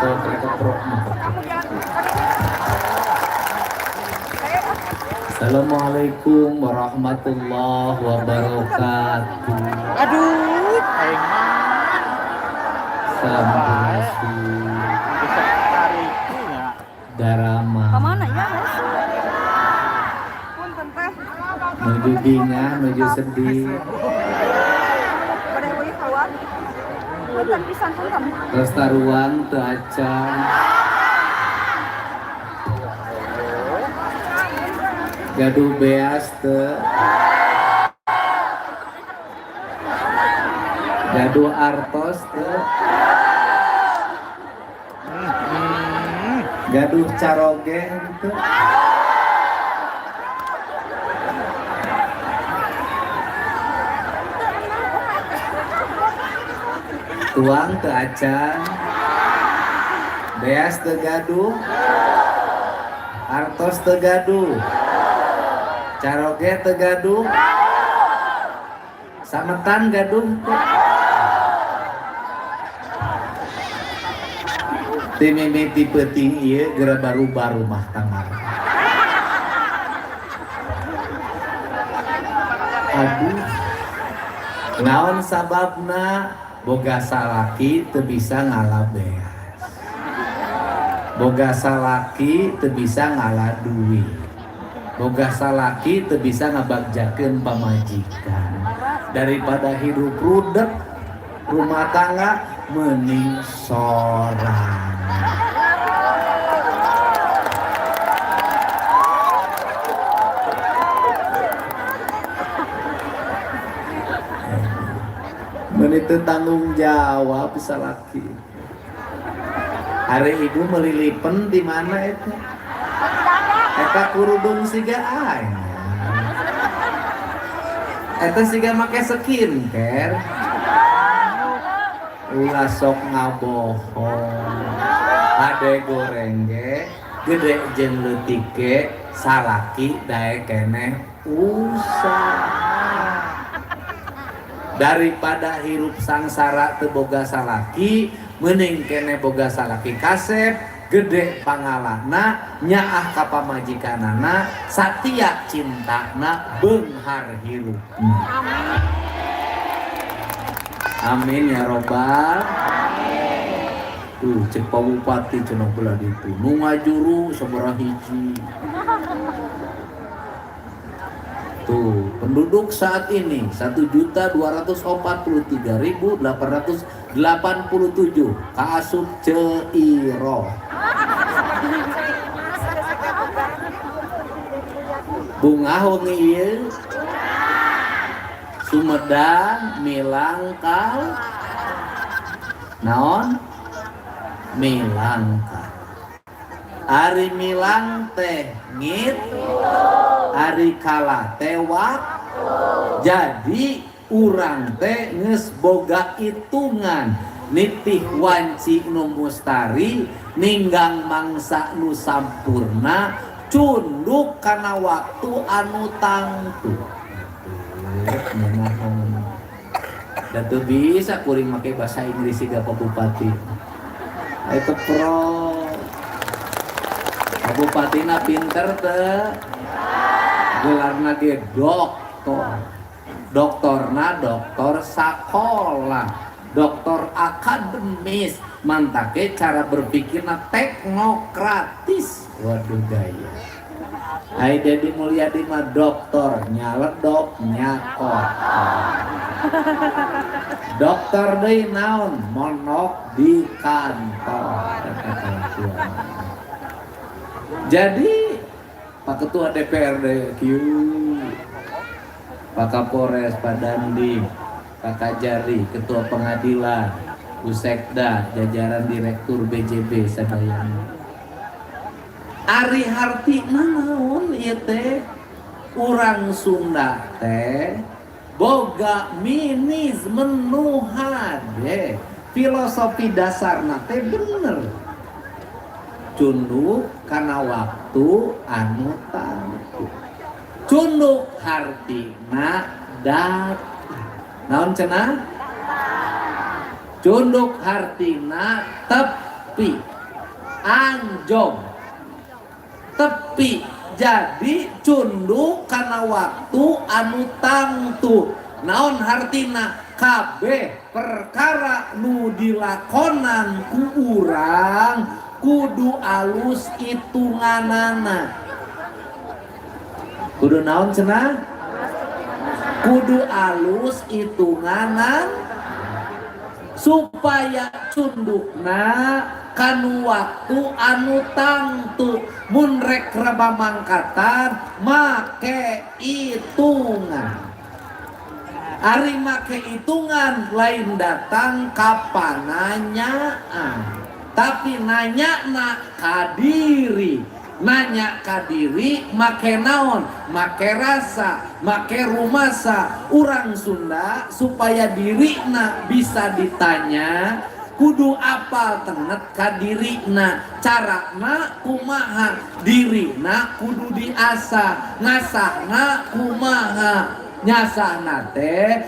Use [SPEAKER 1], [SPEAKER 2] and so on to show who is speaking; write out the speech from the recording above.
[SPEAKER 1] Sok keprok. Assalamualaikum warahmatullahi wabarakatuh.
[SPEAKER 2] Aduh, aing mah.
[SPEAKER 1] Sampurasun.
[SPEAKER 2] Bisa tariknya.
[SPEAKER 1] Darama.
[SPEAKER 3] Kemana ya? Punten teh.
[SPEAKER 1] Menuju bingah, menuju sedih.
[SPEAKER 3] Pada euy kawan. Punten pisan punten.
[SPEAKER 1] Terus taruang teu acan. Gaduh beas teu. Gaduh artos teu. Gaduh carogeng teu. Tuang teu acan. Beas teu gaduh. Artos teu gaduh. Caroge teu gaduh. Sametan gaduh teu. Ti mimiti peuting ieu geura baru-baru mah tanggal. Aduh. Naon sababna boga salaki teu bisa ngalah beas. Boga salaki teu bisa ngalah duit. Boga salaki teu bisa ngabagjakeun pamajikan. Daripada hidup rudek rumah tangga mending sorangan. Menit tanggung jawab salaki. Hari ibu melilipen di mana itu? Eta kurudung siga aing. Eta siga make skincare. Ulah sok ngabohong. Ade goreng ge, gede jeung leutik ge, salaki daek keneh usaha. Daripada hirup sangsara teu boga salaki, mending keneh boga salaki kasep, gede pangalahna, nyaah ka pamajikanana, satia cintana beunghar hirupna. Amin ya robbal. Tuh cek Pak Bupati cenah belah ditu. Nu ngajuru sabaraha hiji. Tuh, penduduk saat ini 1.243.887 kaasup Ceiro. Bunga wengi ieu Sumedang milangkal naon milangkal. Ari milang teh ngit, ari kalah teh waktu. Jadi urang teh geus boga hitungan nitih wanci nu mustari ninggang mangsa nu sampurna cunduk kana waktu anu tangtu. Dan tuh bisa kuring make bahasa Inggris siga Pak Bupati. Itu pro. Pak Bupatina pinter teh. Gelarna ge doktor. Doktorna doktor sakola. Doktor akademis. Mantake cara berpikirna teknokratis. Waduh gaya. Hai Dedi Mulyadi mah doktor nyaledok nyakot. Dokter deui naon monok di kantor. Jadi Pak Ketua DPRD Q, Pak Kapolres, Pak Dandim, Pak Kajari, Ketua Pengadilan, Usekda, jajaran Direktur BJB sadayana. Ari harti naon ieu teh? Urang Sunda teh boga minisme nu hade. Filosofi dasarna teh bener. Cunduk kana waktu anu tangtu. Cunduk hartina datang. Naon cenah? Cunduk hartina tep tepi anjong tepi jadi cunduk karena waktu anu tangtu naon hartina kabeh perkara nu dilakonan ku urang kudu alus hitunganana kudu naon cenah kudu alus hitunganan supaya cundukna kanu waktu anu tangtu mun rek raba mangkatan make hitungan ari make hitungan lain datang kapan nanyaan tapi nanya kadiri nanya kadiri make naon make rasa make rumasa urang Sunda supaya dirina bisa ditanya kudu apal tenet kadirina carana kumaha dirina kudu diasa ngasahna kumaha nyasahna teh